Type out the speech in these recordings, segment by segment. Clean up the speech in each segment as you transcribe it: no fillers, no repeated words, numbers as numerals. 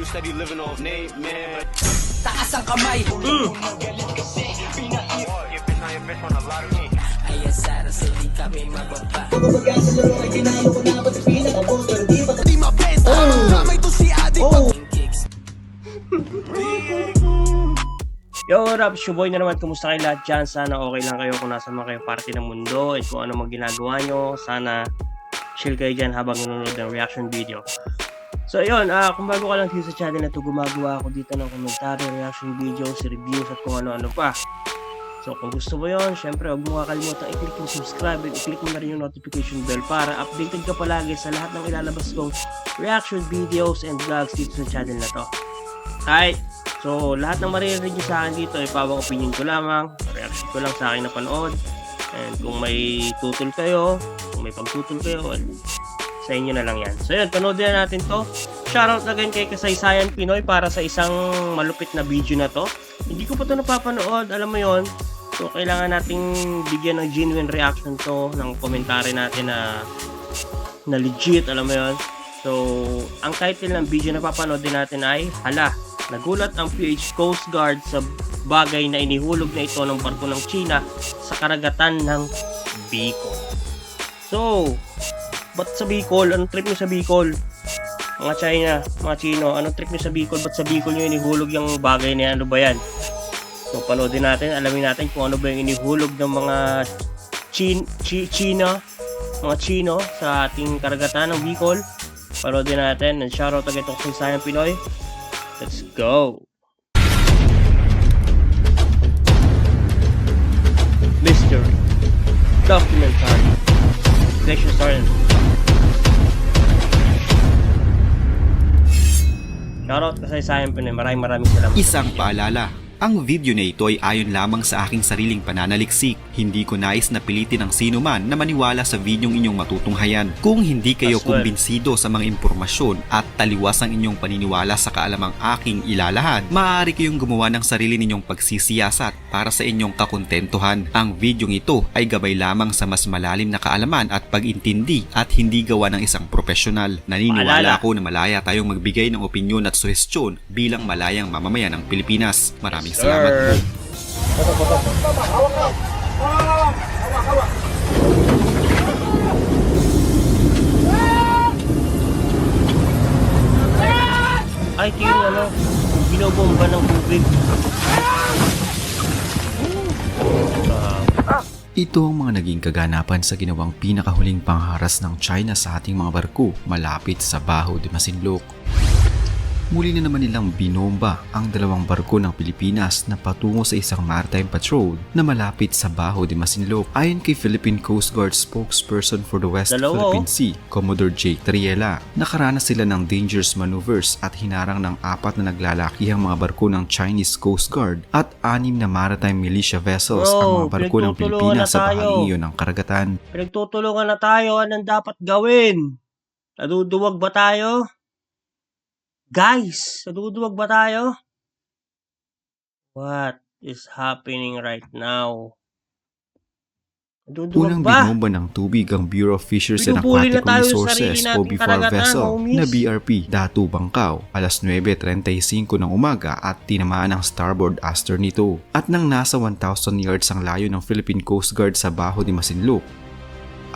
you steady living off Nate, man. Taas ang kamay. Ayan sana sa di kami mababa. Di mabenta. Kamay to si adik. Yo, what up? Shuboy na naman. Kumusta kayo lahat dyan? Sana okay lang kayo kung nasa mga kayo party ng mundo at kung ano mga ginagawa nyo. Sana chill kayo dyan habang nanonood ng reaction video. So yun, kung bago ka lang dito sa channel na to, gumagawa ako dito ng komentaryo, reaction videos, reviews at kung ano-ano pa. So kung gusto mo yun, syempre huwag mo kakalimutan i-click yung subscribe at i-click mo na rin yung notification bell para updated ka palagi sa lahat ng ilalabas kong reaction videos and vlogs dito sa channel na to. Alright, so lahat ng maririnig nyo sa akin dito ay pawang opinion ko lamang, reaction ko lang sa akin na panood. And kung may tutol kayo, kung may pagtutol kayo, well, sa inyo na lang yan. So yun, panoodin na natin to. Shoutout again kay Kasaysayan Pinoy para sa isang malupit na video na to. Hindi ko pa to napapanood, alam mo yon. So kailangan nating bigyan ng genuine reaction to, ng komentary natin na legit, alam mo yon. So ang title ng video na papanoodin natin ay Hala, nagulat ang PH Coast Guard sa bagay na inihulog na ito ng barko ng China sa karagatan ng Bicol. So, ba't sa Bicol? Anong trip nyo sa Bicol? Mga China, mga Chino, anong trip nyo sa Bicol? Ba't sa Bicol nyo inihulog yung bagay na yan? Ano ba yan? So, panoodin natin, alamin natin kung ano ba yung inihulog ng mga mga Chino sa ating karagatan ng Bicol. Panoodin natin, and shoutout agad ito kay Sayang Pinoy. Let's go! Mystery Documentary Section Started. Shoutout kasi Sayang Pinoy. Maraming salamat. Isang paalala, ang video na ito ay ayon lamang sa aking sariling pananaliksik. Hindi ko nais na pilitin ang sino man na maniwala sa videong inyong matutunghayan. Kung hindi kayo kumbinsido sa mga impormasyon at taliwas ang inyong paniniwala sa kaalamang aking ilalahad, maaari kayong gumawa ng sarili ninyong pagsisiyasat para sa inyong kakontentuhan. Ang videong ito ay gabay lamang sa mas malalim na kaalaman at pag-intindi at hindi gawa ng isang profesional. Naniniwala ako na malaya tayong magbigay ng opinyon at suhestyon bilang malayang mamamayan ng Pilipinas. Maraming salamat po. Ay, ito yung ano, binobomba ng tubig. Ito ang mga naging kaganapan sa ginawang pinakahuling pangharas ng China sa ating mga barko malapit sa Baho de Masinloc. Muli na naman nilang binomba ang dalawang barko ng Pilipinas na patungo sa isang maritime patrol na malapit sa Baho de Masinloc. Ayon kay Philippine Coast Guard spokesperson for the West Philippine Sea, Commodore Jake Triela, nakaranas sila ng dangerous maneuvers at hinarang ng 4 na naglalakihang mga barko ng Chinese Coast Guard at 6 na maritime militia vessels ang mga barko ng Pilipinas sa bahagi iyon ng karagatan. Pinagtutulungan na tayo. Anong dapat gawin? Naduduwag ba tayo? Guys, naduduwag ba tayo? What is happening right now? Naduduwag Unang ba? binomba ng tubig ang Bureau of Fisheries and Pinupuli na Aquatic tayo sa Resources sarili o nating BFAR karagatan, vessel homies. na BRP Datu Bangkaw alas 9:35 ng umaga at tinamaan ang starboard aster nito. At nang nasa 1,000 yards ang layo ng Philippine Coast Guard sa Baho de Masinloc,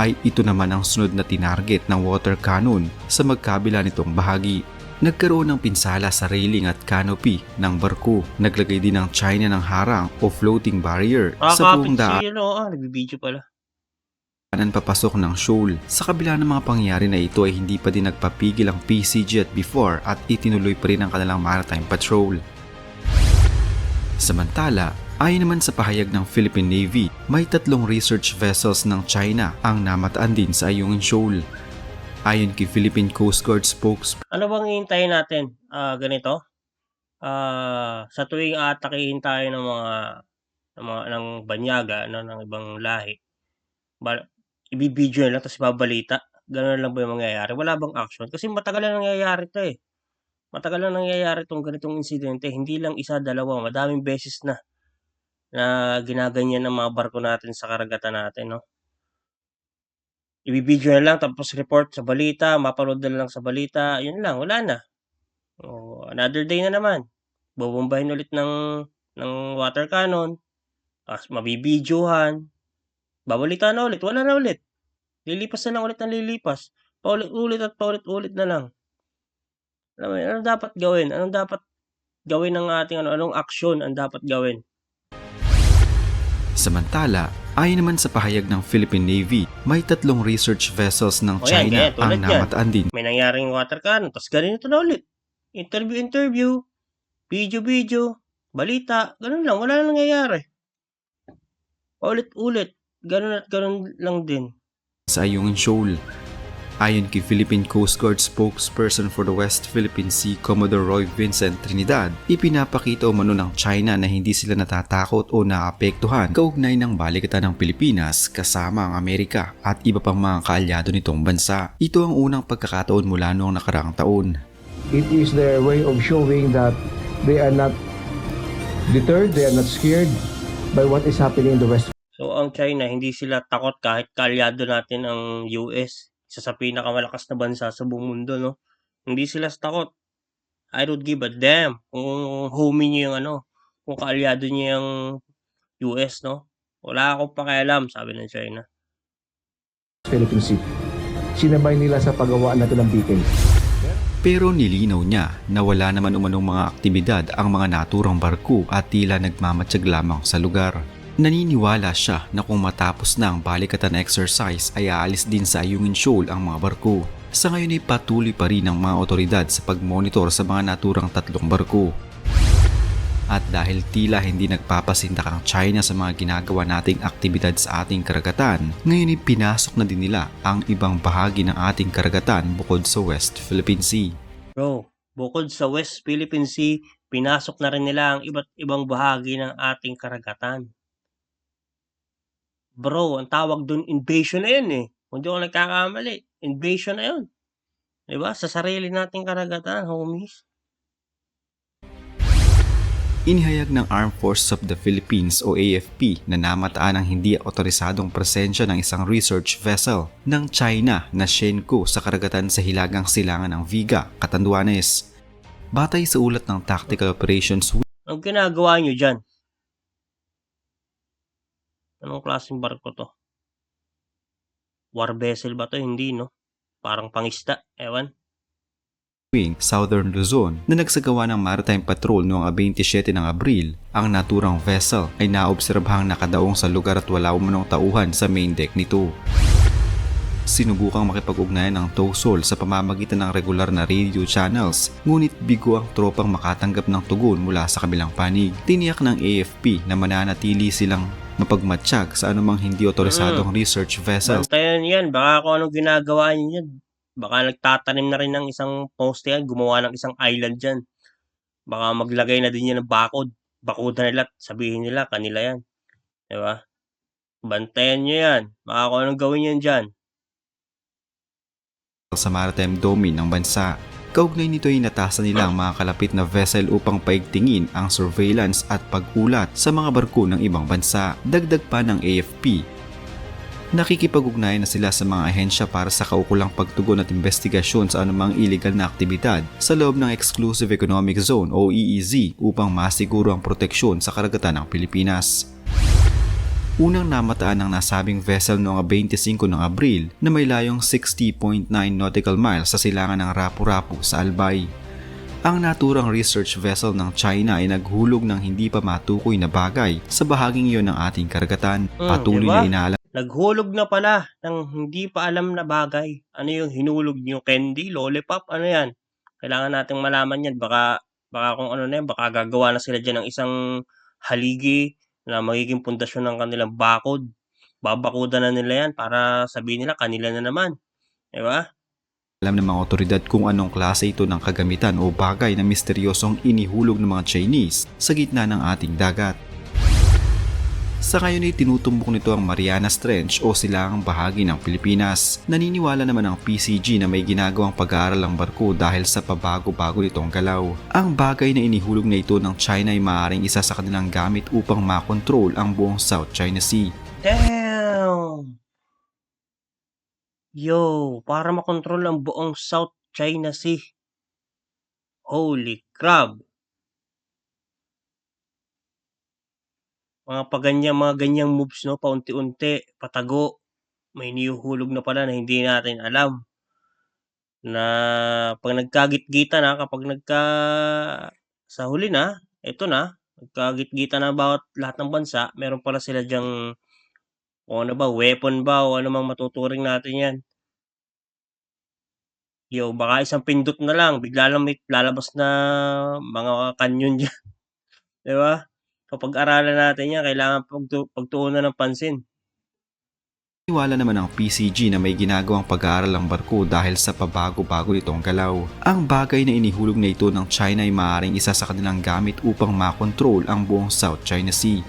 ay ito naman ang sunod na tinarget ng water cannon sa magkabila nitong bahagi. Nagkaroon ng pinsala sa railing at canopy ng barko. Naglagay din ng China ng harang o floating barrier sa buong daan. Nagbibideo pala. Papasok ng shoal. Sa kabila ng mga pangyayari na ito ay hindi pa din nagpapigil ang PCG at BFAR at itinuloy pa rin ang kanilang maritime patrol. Samantala, ayon naman sa pahayag ng Philippine Navy, may 3 research vessels ng China ang namataan din sa Ayungin Shoal. Ayon kay Philippine Coast Guard spokesperson, Ano bang hihintayin natin? Ganito? Sa tuwing atakihin tayo ng banyaga, ng ibang lahi, ibibideo lang tapos ibabalita. Ganun lang ba yung mangyayari? Wala bang action? Kasi matagal na nangyayari ito eh. Matagal na nangyayari itong ganitong insidente. Hindi lang isa, dalawa, madaming beses na ginaganyan ng mga barko natin sa karagatan natin, no? Ibibideo na lang tapos report sa balita, mapanood na lang sa balita, yun lang, wala na. Another day na naman, bobombahin ulit ng water cannon, tapos mabibidyohan, babalitaan na ulit, wala na ulit. Lilipas na lang ulit ng lilipas. Paulit-ulit at paulit-ulit na lang. Alam mo yun, anong dapat gawin? Anong dapat gawin ng ating anong aksyon ang dapat gawin? Samantala, ayon naman sa pahayag ng Philippine Navy, may 3 research vessels ng O yan, China ganyan, tulad ang yan. namataan din May nangyaring water cannon, tapos ganito na ulit. Interview, video, balita, ganun lang, wala na nangyayari. Paulit-ulit, ganun at ganun lang din. sa Ayungin Shoal. Ayon kay Philippine Coast Guard spokesperson for the West Philippine Sea, Commodore Roy Vincent Trinidad, ipinapakita umano ng China na hindi sila natatakot o naapektuhan kaugnay ng balikatan ng Pilipinas kasama ang Amerika at iba pang mga kaalyado nitong bansa. Ito ang unang pagkakataon mula noong nakaraang taon. It is their way of showing that they are not deterred, they are not scared by what is happening in the West. So ang China, hindi sila takot kahit kaalyado natin ang US. Isa sa pinakamalakas na bansa sa buong mundo, no? Hindi sila takot. I don't give a damn kung homie niyo yung kung kaalyado niyo yung US, no? Wala akong pakialam, sabi ng China. Philippine Sea. Sinabay nila sa paggawa natin ng beacon. Pero nilinaw niya na wala naman umanong mga aktibidad ang mga naturang barko at tila nagmamatsyag lamang sa lugar. Naniniwala siya na kung matapos na ang balikatan exercise ay aalis din sa Ayungin Shoal ang mga barko. Sa ngayon ay patuloy pa rin ang mga otoridad sa pagmonitor sa mga naturang 3 barko. At dahil tila hindi nagpapasindak ang China sa mga ginagawa nating aktibidad sa ating karagatan, ngayon ay pinasok na din nila ang ibang bahagi ng ating karagatan bukod sa West Philippine Sea. Bro, bukod sa West Philippine Sea, pinasok na rin nila ang iba't ibang bahagi ng ating karagatan. Bro, ang tawag dun invasion na yun eh. Kung di ako nagkakamali, invasion na yun. Diba? Sa sarili nating karagatan, homies. Inihayag ng Armed Forces of the Philippines o AFP na namataan ang hindi otorisadong presensya ng isang research vessel ng China na Shenko sa karagatan sa hilagang silangan ng Viga, Catanduanes. Batay sa ulat ng Tactical Operations Wing, Ang ginagawa nyo dyan? Anong klaseng barko to? War vessel ba to? Hindi, no? Parang pangista. Ewan. Southern Luzon na nagsagawa ng maritime patrol noong 27 ng Abril, ang naturang vessel ay naobserbahang nakadaong sa lugar at wala umanong tauhan sa main deck nito. Sinubukang makipag-ugnayan ng TOSOL sa pamamagitan ng regular na radio channels, ngunit bigo ang tropang makatanggap ng tugon mula sa kabilang panig. Tiniyak ng AFP na mananatili silang mapagmatsyag sa anumang hindi otorisadong research vessels. Bantayan yan. Baka kung anong ginagawa nyo yan. Baka nagtatanim na rin ng isang poste yan. Gumawa ng isang island dyan. Baka maglagay na din yan ng bakod. Bakudan nila at sabihin nila kanila yan. Diba? Bantayan nyo yan. Baka kung anong gawin yan dyan. Sa maritime domain ng bansa. Kaugnay nito ay natasan nila ang mga kalapit na vessel upang paigtingin ang surveillance at pag-ulat sa mga barko ng ibang bansa. Dagdag pa ng AFP, nakikipag-ugnayan na sila sa mga ahensya para sa kaukulang pagtugon at investigasyon sa anumang illegal na aktibidad sa loob ng Exclusive Economic Zone o EEZ upang masiguro ang proteksyon sa karagatan ng Pilipinas. Unang namataan ng nasabing vessel noong 25 ng Abril na may layong 60.9 nautical miles sa silangan ng Rapu-Rapu sa Albay. Ang naturang research vessel ng China ay naghulog ng hindi pa matukoy na bagay sa bahaging iyon ng ating karagatan. Patuloy diba? na inaalam Naghulog na pala ng hindi pa alam na bagay. Ano yung hinulog nyo? Candy? Lollipop? Ano yan? Kailangan nating malaman yan. Baka kung ano na yan, baka gagawa na sila dyan ng isang haligi na magiging pundasyon ng kanilang bakod. Babakudan na nila yan para sabihin nila kanila na naman. Diba? ng mga otoridad kung anong klase ito ng kagamitan o bagay na misteryosong inihulog ng mga Chinese sa gitna ng ating dagat. Sa ngayon ay tinutumbok nito ang Marianas Trench o silangang bahagi ng Pilipinas. Naniniwala naman ang PCG na may ginagawang pag-aaral ang barko dahil sa pabago-bago nitong galaw. Ang bagay na inihulog na ito ng China ay maaaring isa sa kanilang gamit upang makontrol ang buong South China Sea. Damn! Yo, para makontrol ang buong South China Sea. Holy crap! Mga ganyang moves, no? Paunti-unti, patago. May nihuhulog na pala na hindi natin alam. Na pag nagkagit-gita na, sa huli na, ito na, nagkagit-gita na lahat ng bansa, meron pala sila diyang, o ano ba, weapon ba, o ano mang matuturing natin yan. Yo, baka isang pindot na lang, bigla lang may lalabas na mga kanyon dyan. Di ba? Kapag aralan natin yan, kailangan pagtuunan ng pansin. Iwala naman ang PCG na may ginagawang pag-aaral ang barko dahil sa pabago-bago nitong galaw. Ang bagay na inihulog na ito ng China ay maaaring isa sa kanilang gamit upang makontrol ang buong South China Sea.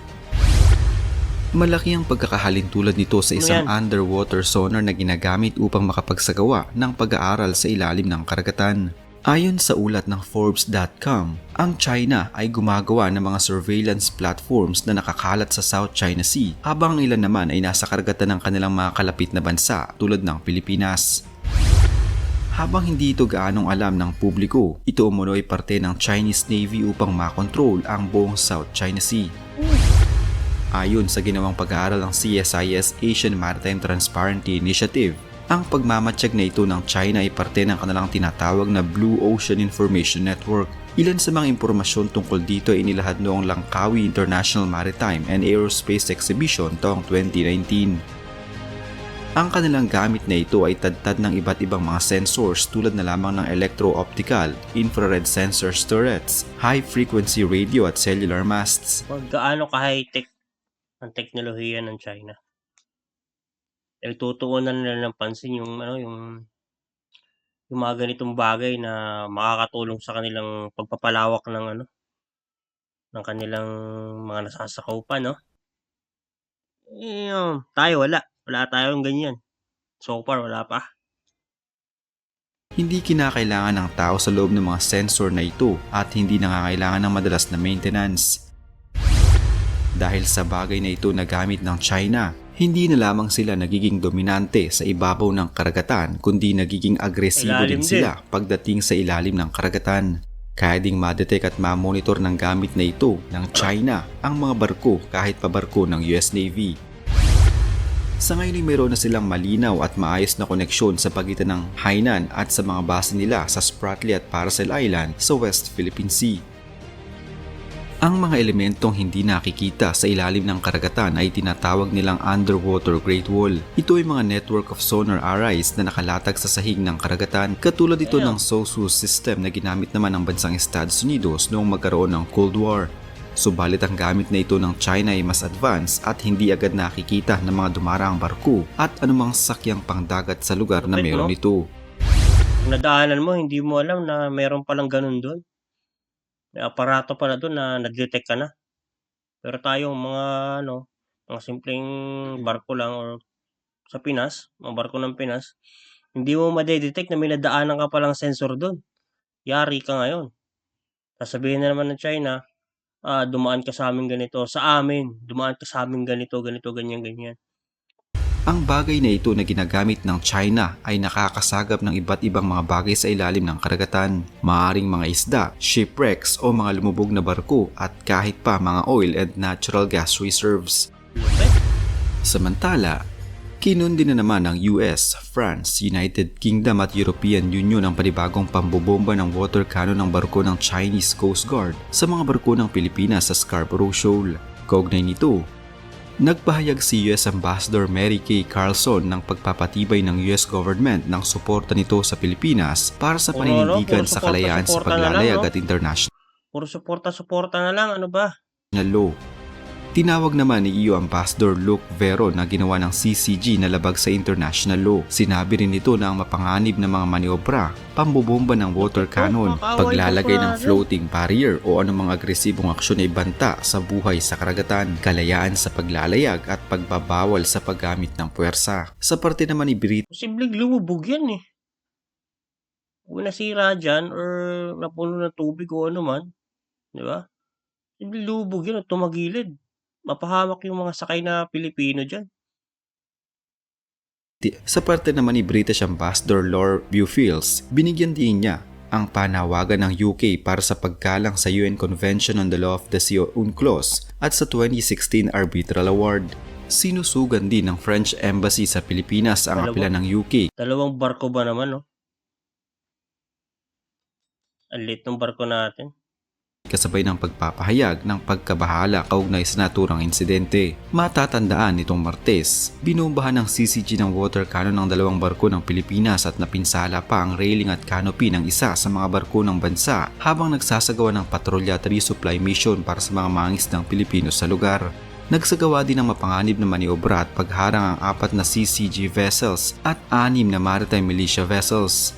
Malaki ang pagkakahalin tulad nito sa isang underwater sonar na ginagamit upang makapagsagawa ng pag-aaral sa ilalim ng karagatan. Ayon sa ulat ng Forbes.com, ang China ay gumagawa ng mga surveillance platforms na nakakalat sa South China Sea habang ang ilan naman ay nasa karagatan ng kanilang mga kalapit na bansa tulad ng Pilipinas. Habang hindi ito gaanong alam ng publiko, ito umuno ay parte ng Chinese Navy upang makontrol ang buong South China Sea. Ayon sa ginawang pag-aaral ng CSIS Asian Maritime Transparency Initiative, ang pagmamatsyag na ito ng China ay parte ng kanilang tinatawag na Blue Ocean Information Network. Ilan sa mga impormasyon tungkol dito ay inilahad noong Langkawi International Maritime and Aerospace Exhibition taong 2019. Ang kanilang gamit na ito ay tadtad ng iba't ibang mga sensors tulad na lamang ng electro-optical, infrared sensors turrets, high-frequency radio at cellular masts. Gaano ka-high-tech ang teknolohiya ng China? Tutuunan nila ng pansin yung mga ganitong bagay na makakatulong sa kanilang pagpapalawak ng ng kanilang mga nasasakaupan, no? Tayo wala tayong ganyan. So far wala pa. Hindi kinakailangan ng tao sa loob ng mga sensor na ito at hindi nangangailangan ng madalas na maintenance. Dahil sa bagay na ito na gamit ng China, hindi na lamang sila nagiging dominante sa ibabaw ng karagatan kundi nagiging agresibo din sila pagdating sa ilalim ng karagatan. Kaya ding ma-detect at ma-monitor ng gamit na ito ng China ang mga barko kahit pa barko ng US Navy. Sa ngayon ay mayroon na silang malinaw at maayos na koneksyon sa pagitan ng Hainan at sa mga base nila sa Spratly at Paracel Island sa West Philippine Sea. Ang mga elementong hindi nakikita sa ilalim ng karagatan ay tinatawag nilang underwater Great Wall. Ito ay mga network of sonar arrays na nakalatag sa sahig ng karagatan. Katulad ito ng SOSUS system na ginamit naman ng bansang Estados Unidos noong magkaroon ng Cold War. Subalit ang gamit na ito ng China ay mas advanced at hindi agad nakikita ng mga dumaraang barko at anumang sakyang pangdagat sa lugar na meron ito. Kung nadaanan mo, hindi mo alam na meron palang ganun doon. May aparato pala doon na nag-detect ka na. Pero tayong mga simpleng barko lang or sa Pinas, mga barko ng Pinas, hindi mo ma-detect na may nadaanan ka palang sensor doon. Yari ka ngayon. Sasabihin na naman ng China, dumaan ka sa amin ganito. Sa amin, dumaan ka sa amin ganito, ganyan. Ang bagay na ito na ginagamit ng China ay nakakasagap ng iba't ibang mga bagay sa ilalim ng karagatan. Maaring mga isda, shipwrecks o mga lumubog na barko at kahit pa mga oil and natural gas reserves. Samantala, kinundi na naman ng US, France, United Kingdom at European Union ang panibagong pambobomba ng water cannon ng barko ng Chinese Coast Guard sa mga barko ng Pilipinas sa Scarborough Shoal. Kaugnay nito, nagpahayag si US Ambassador Mary Kay Carlson ng pagpapatibay ng US government ng suporta nito sa Pilipinas para sa paninindigan sa kalayaan sa paglalayag at international Puro suporta na lang, ano ba? law. Tinawag naman ni EU Ambassador Luke Vero na ginawa ng CCG na labag sa international law. Sinabi rin nito na ang mapanganib na mga maniobra, pambobomba ng water cannon, paglalagay ng floating barrier o anumang agresibong aksyon ay banta sa buhay sa karagatan, kalayaan sa paglalayag at pagbabawal sa paggamit ng puwersa. Sa parte naman ni Britain, Posibleng lumubog yan eh. Kung nasira dyan or napuno ng tubig o ano man, di ba? Posibleng lumubog yan at tumagilid. Mapahamak yung mga sakay na Pilipino dyan. sa parte naman ni British Ambassador Laura Buffields, binigyan din niya ang panawagan ng UK para sa pagkalang sa UN Convention on the Law of the Sea o UNCLOS at sa 2016 Arbitral Award. Sinusugan din ng French Embassy sa Pilipinas ang apela ng UK. Dalawang barko ba naman, no? Ang lit ng barko natin. Kasabay ng pagpapahayag ng pagkabahala kaugnay sa naturang insidente. Matatandaan nitong Martes, binombahan ng CCG ng water cannon ng dalawang barko ng Pilipinas at napinsala pa ang railing at canopy ng isa sa mga barko ng bansa habang nagsasagawa ng patrolya at resupply mission para sa mga mangisdang Pilipino sa lugar. Nagsagawa din ng mapanganib na maniobra at pagharang ang 4 na CCG vessels at 6 na maritime militia vessels.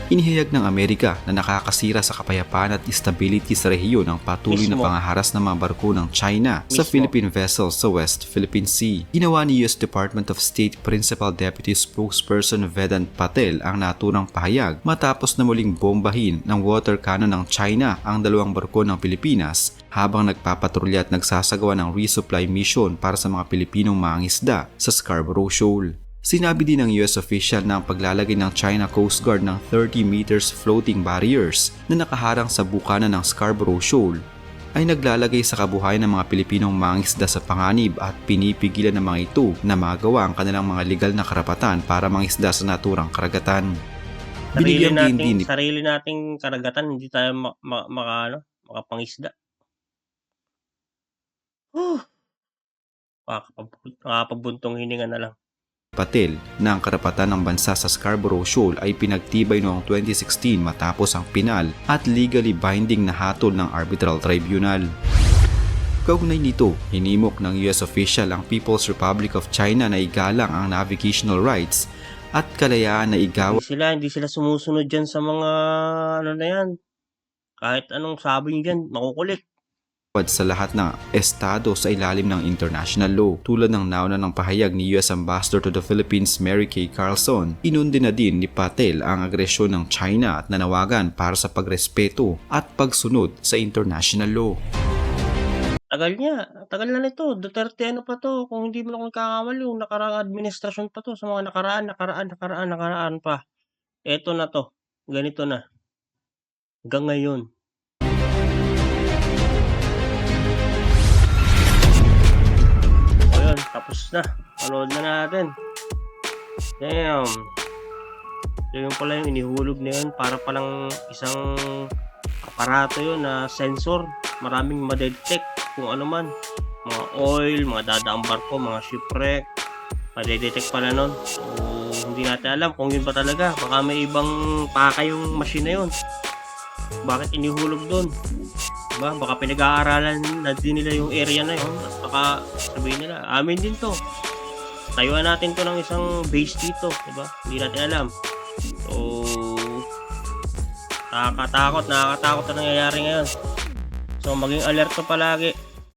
Inihayag ng Amerika na nakakasira sa kapayapaan at stability sa rehiyon ang patuloy na pangaharas ng mga barko ng China sa Philippine vessels sa West Philippine Sea. Ginawa ni US Department of State Principal Deputy Spokesperson Vedant Patel ang naturang pahayag matapos na muling bombahin ng water cannon ng China ang dalawang barko ng Pilipinas habang nagpapatrolya at nagsasagawa ng resupply mission para sa mga Pilipinong mangingisda sa Scarborough Shoal. Sinabi din ng US official na ang paglalagay ng China Coast Guard ng 30 meters floating barriers na nakaharang sa bukana ng Scarborough Shoal ay naglalagay sa kabuhayan ng mga Pilipinong mangingisda sa panganib at pinipigilan ng mga ito na magawa ang kanilang mga legal na karapatan para mangisda sa naturang karagatan. Sarili nating karagatan, hindi tayo makapangisda. Makapagbuntong hininga na lang. Patel na ang karapatan ng bansa sa Scarborough Shoal ay pinagtibay noong 2016 matapos ang pinal at legally binding na hatol ng Arbitral Tribunal. Kaugnay nito, hinimok ng US official ang People's Republic of China na igalang ang navigational rights at kalayaan na igawa. Hindi sila sumusunod dyan sa mga ano na yan. Kahit anong sabi nyo dyan, makukulit. Sa lahat ng estado sa ilalim ng international law. Tulad ng nauna ng pahayag ni US Ambassador to the Philippines Mary Kay Carlson, inundi na din ni Patel ang agresyon ng China at nanawagan para sa pagrespeto at pagsunod sa international law. Tagal na nito. Duterte ano pa to, kung hindi mo na kakamali, yung nakaraang administrasyon pa to, sa mga nakaraan pa. Eto na to, ganito na. Hanggang ngayon. Tapos na. Panood na natin. Damn. So yung pala yung inihulog na yun. Para palang isang aparato yun na sensor. Maraming madetect kung ano man. Mga oil, mga dadaang barko, mga shipwreck. Madedetect pala nun. So hindi natin alam kung yun pa talaga. Baka may ibang paka yung machine na yun. Bakit inihulog dun? Diba? Baka pinag-aaralan na din nila yung area na yun at baka sabihin nila, amin din to. Tayuan natin to ng isang base dito, diba? Hindi natin alam. So, nakakatakot na nangyayari ngayon. So, maging alerto palagi.